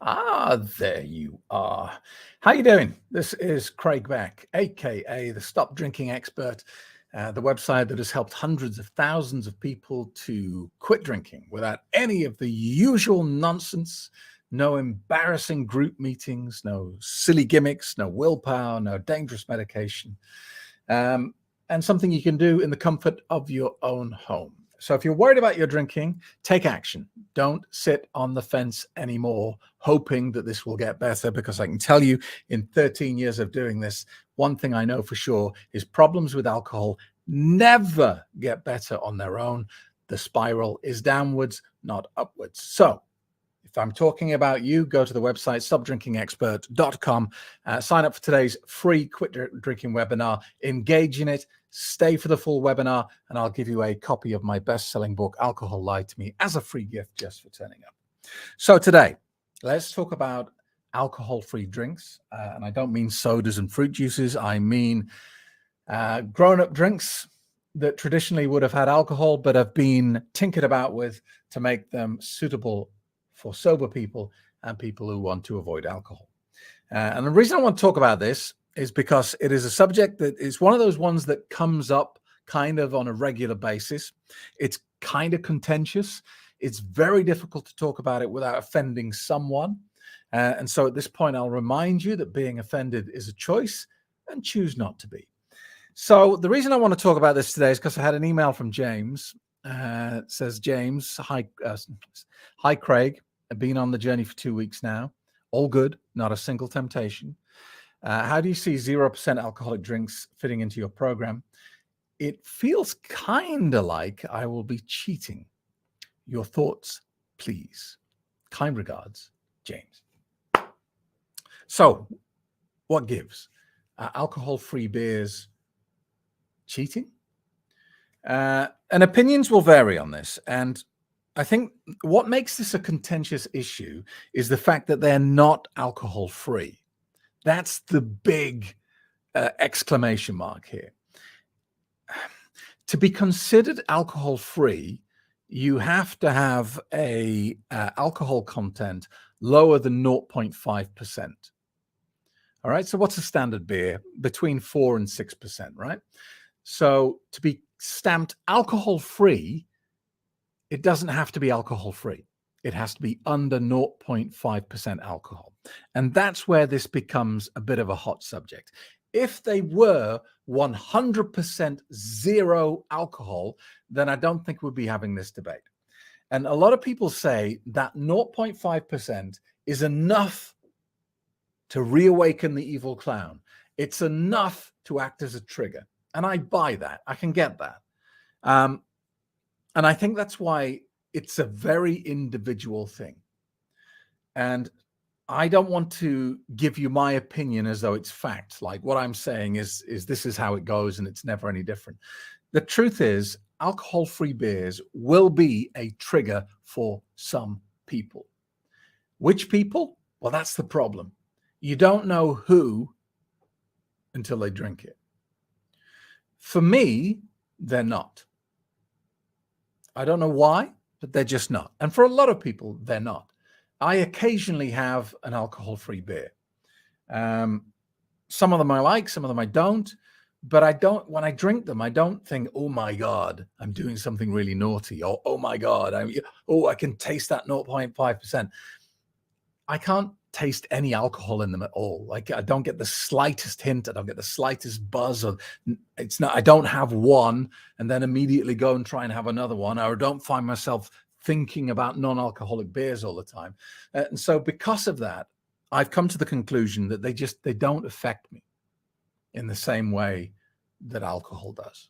There you are. How you doing? This is Craig Beck, aka the Stop Drinking Expert, the website that has helped hundreds of thousands of people to quit drinking without any of the usual nonsense, no embarrassing group meetings, no silly gimmicks, no willpower, no dangerous medication, and something you can do in the comfort of your own home. So if you're worried about your drinking, take action. Don't sit on the fence anymore, hoping that this will get better, because I can tell you in 13 years of doing this, one thing I know for sure is problems with alcohol never get better on their own. The spiral is downwards, not upwards. So if I'm talking about you, go to the website, stopdrinkingexpert.com, sign up for today's free quit drinking webinar, engage in it, stay for the full webinar, and I'll give you a copy of my best-selling book, Alcohol Lied to Me, as a free gift just for turning up. So today, let's talk about alcohol-free drinks. And I don't mean sodas and fruit juices. I mean grown-up drinks that traditionally would have had alcohol, but have been tinkered about with to make them suitable for sober people and people who want to avoid alcohol. And the reason I want to talk about this is because it is a subject that is one of those ones that comes up kind of on a regular basis. It's kind of contentious. It's very difficult to talk about it without offending someone. And so at this point, I'll remind you that being offended is a choice, and choose not to be. So the reason I want to talk about this today is because I had an email from James. It says, James, hi, Craig. I've been on the journey for 2 weeks now. All good, not a single temptation. How do you see 0% alcoholic drinks fitting into your program? It feels kind of like I will be cheating. Your thoughts, please. Kind regards, James. So, what gives? Alcohol-free beers cheating? And opinions will vary on this. And I think what makes this a contentious issue is the fact that they're not alcohol-free. That's the big exclamation mark here. To be considered alcohol-free, you have to have a alcohol content lower than 0.5%. All right, so what's a standard beer? Between 4 and 6%, right? So to be stamped alcohol-free, it doesn't have to be alcohol-free. It has to be under 0.5% alcohol. And that's where this becomes a bit of a hot subject. If they were 100% zero alcohol, then I don't think we'd be having this debate. And a lot of people say that 0.5% is enough to reawaken the evil clown. It's enough to act as a trigger. And I buy that. I can get that. And I think that's why it's a very individual thing. And I don't want to give you my opinion as though it's fact. Like what I'm saying is this is how it goes and it's never any different. The truth is, alcohol-free beers will be a trigger for some people. Which people? Well, that's the problem. You don't know who until they drink it. For me, they're not. I don't know why, but they're just not. And for a lot of people, they're not. I occasionally have an alcohol-free beer. Some of them I like, some of them I don't. But I don't, when I drink them, I don't think, oh my God, I'm doing something really naughty. Or, oh my God, I can taste that 0.5%. I can't taste any alcohol in them at all. Like I don't get the slightest hint. I don't get the slightest buzz. Or it's not, I don't have one and then immediately go and try and have another one. Or I don't find myself thinking about non-alcoholic beers all the time. And so because of that, I've come to the conclusion that they don't affect me in the same way that alcohol does.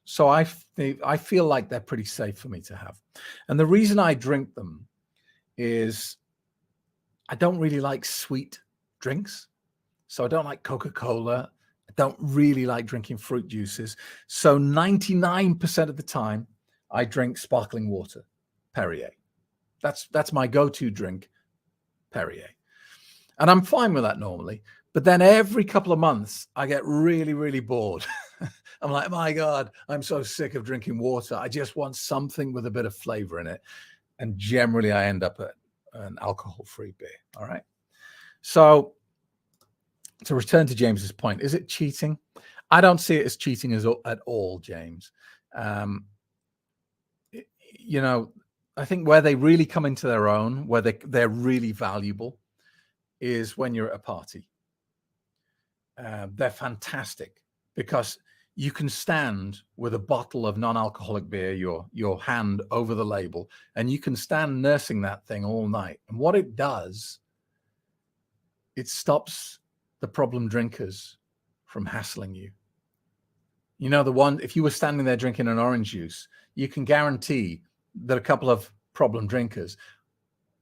So I feel like they're pretty safe for me to have. And the reason I drink them is I don't really like sweet drinks. So I don't like Coca-Cola. I don't really like drinking fruit juices. So 99% of the time, I drink sparkling water, Perrier. That's my go-to drink, Perrier. And I'm fine with that normally. But then every couple of months, I get really, really bored. I'm like, my God, I'm so sick of drinking water. I just want something with a bit of flavor in it. And generally, I end up at an alcohol-free beer. All right. So to return to James's point, is it cheating? I don't see it as cheating at all, James. You know, I think where they really come into their own, where they're really valuable, is when you're at a party. They're fantastic because you can stand with a bottle of non-alcoholic beer, your hand over the label, and you can stand nursing that thing all night. And what it does, it stops the problem drinkers from hassling you. You know, if you were standing there drinking an orange juice, you can guarantee that a couple of problem drinkers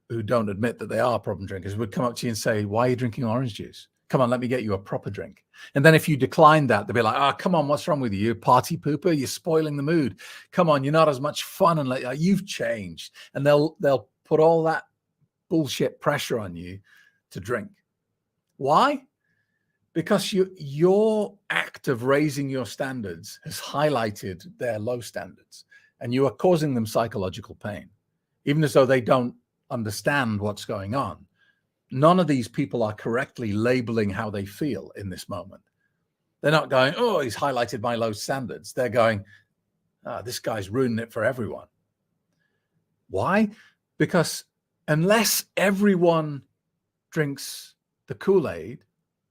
who don't admit that they are problem drinkers would come up to you and say, why are you drinking orange juice? Come on, let me get you a proper drink. And then if you decline that, they'll be like, oh, come on, what's wrong with you? You're a party pooper. You're spoiling the mood. Come on, you're not as much fun. And you've changed. And they'll put all that bullshit pressure on you to drink. Why? Because your act of raising your standards has highlighted their low standards, and you are causing them psychological pain, even as though they don't understand what's going on. None of these people are correctly labeling how they feel in this moment. They're not going, oh, he's highlighted my low standards. They're going, this guy's ruining it for everyone. Why? Because unless everyone drinks the Kool-Aid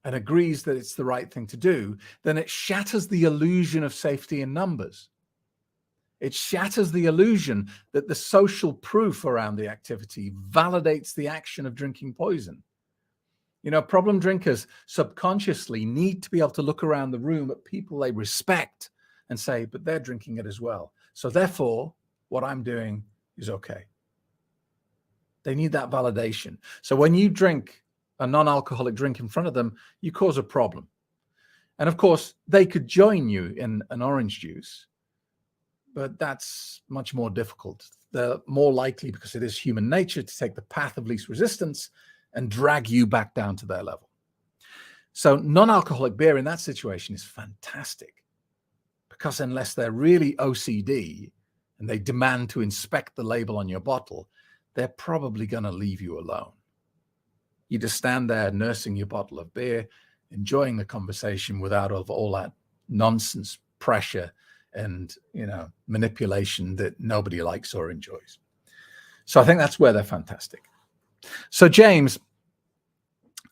and agrees that it's the right thing to do, then it shatters the illusion of safety in numbers. It shatters the illusion that the social proof around the activity validates the action of drinking poison. You know, problem drinkers subconsciously need to be able to look around the room at people they respect and say, but they're drinking it as well. So therefore, what I'm doing is okay. They need that validation. So when you drink a non-alcoholic drink in front of them, you cause a problem. And of course, they could join you in an orange juice, but that's much more difficult. They're more likely, because it is human nature, to take the path of least resistance and drag you back down to their level. So non-alcoholic beer in that situation is fantastic, because unless they're really OCD and they demand to inspect the label on your bottle, they're probably going to leave you alone. You just stand there nursing your bottle of beer, enjoying the conversation without all that nonsense pressure and, manipulation that nobody likes or enjoys. So I think that's where they're fantastic. So James,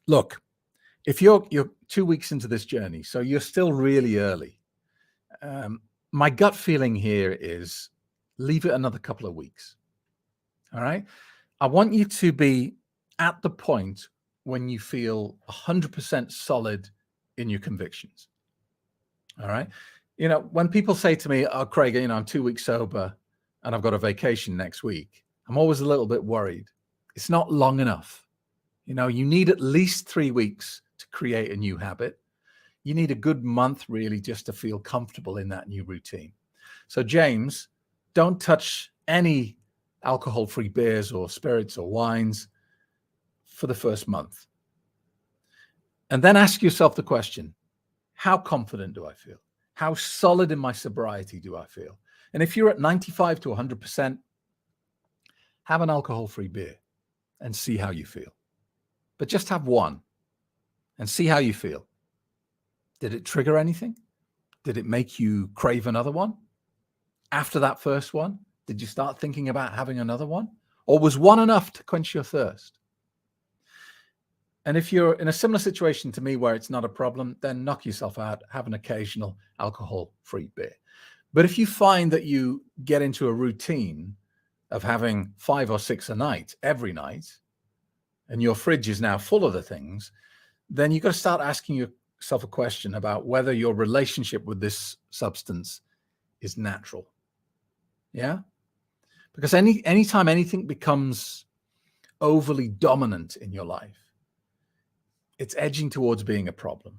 look, if you're 2 weeks into this journey, so you're still really early. My gut feeling here is leave it another couple of weeks. All right. I want you to be at the point when you feel 100% solid in your convictions. All right. When people say to me, oh, Craig, I'm 2 weeks sober and I've got a vacation next week, I'm always a little bit worried. It's not long enough. You need at least 3 weeks to create a new habit. You need a good month really just to feel comfortable in that new routine. So James, don't touch any alcohol-free beers or spirits or wines for the first month. And then ask yourself the question, how confident do I feel? How solid in my sobriety do I feel? And if you're at 95 to 100%, have an alcohol-free beer and see how you feel. But just have one and see how you feel. Did it trigger anything? Did it make you crave another one? After that first one, did you start thinking about having another one? Or was one enough to quench your thirst? And if you're in a similar situation to me where it's not a problem, then knock yourself out, have an occasional alcohol-free beer. But if you find that you get into a routine of having 5 or 6 a night, every night, and your fridge is now full of the things, then you've got to start asking yourself a question about whether your relationship with this substance is natural. Yeah? Because anytime anything becomes overly dominant in your life, it's edging towards being a problem.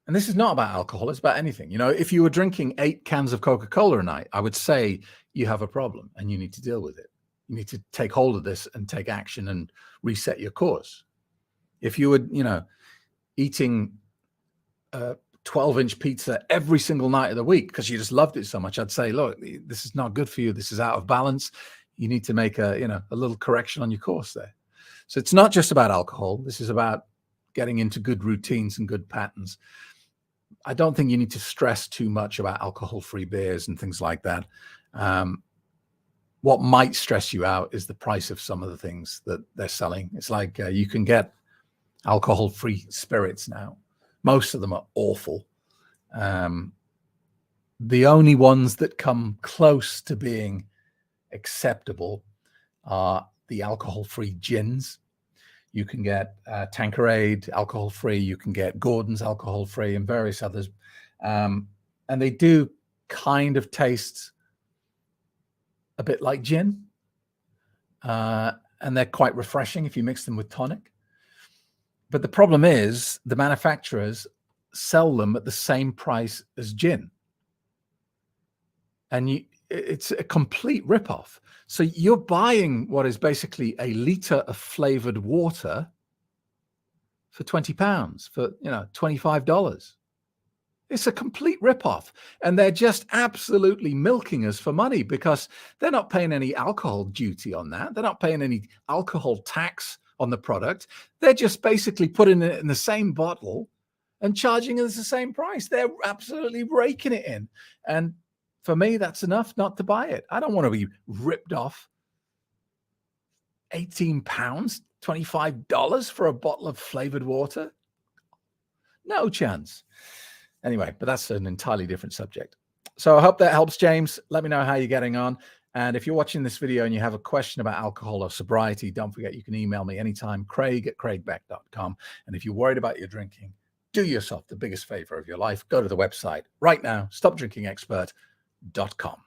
And this is not about alcohol, it's about anything. If you were drinking 8 cans of Coca-Cola a night, I would say you have a problem and you need to deal with it. You need to take hold of this and take action and reset your course. If you were, eating a 12-inch pizza every single night of the week because you just loved it so much, I'd say, look, this is not good for you. This is out of balance. you need to make a little correction on your course there. So it's not just about alcohol. This is about getting into good routines and good patterns. I don't think you need to stress too much about alcohol-free beers and things like that. What might stress you out is the price of some of the things that they're selling. It's like you can get alcohol-free spirits now. Most of them are awful. The only ones that come close to being acceptable are the alcohol-free gins. You can get Tanqueray alcohol-free. You can get Gordon's alcohol-free and various others. And they do kind of taste a bit like gin. And they're quite refreshing if you mix them with tonic. But the problem is the manufacturers sell them at the same price as gin. And it's a complete ripoff. So you're buying what is basically a liter of flavored water for £20, for $25. It's a complete ripoff. And they're just absolutely milking us for money because they're not paying any alcohol duty on that. They're not paying any alcohol tax on the product. They're just basically putting it in the same bottle and charging us the same price. They're absolutely raking it in. And for me, that's enough not to buy it. I don't want to be ripped off £18, $25 for a bottle of flavored water. No chance. Anyway, but that's an entirely different subject. So I hope that helps, James. Let me know how you're getting on. And if you're watching this video and you have a question about alcohol or sobriety, don't forget you can email me anytime, craig@craigbeck.com. And if you're worried about your drinking, do yourself the biggest favor of your life. Go to the website right now, stopdrinkingexpert.com.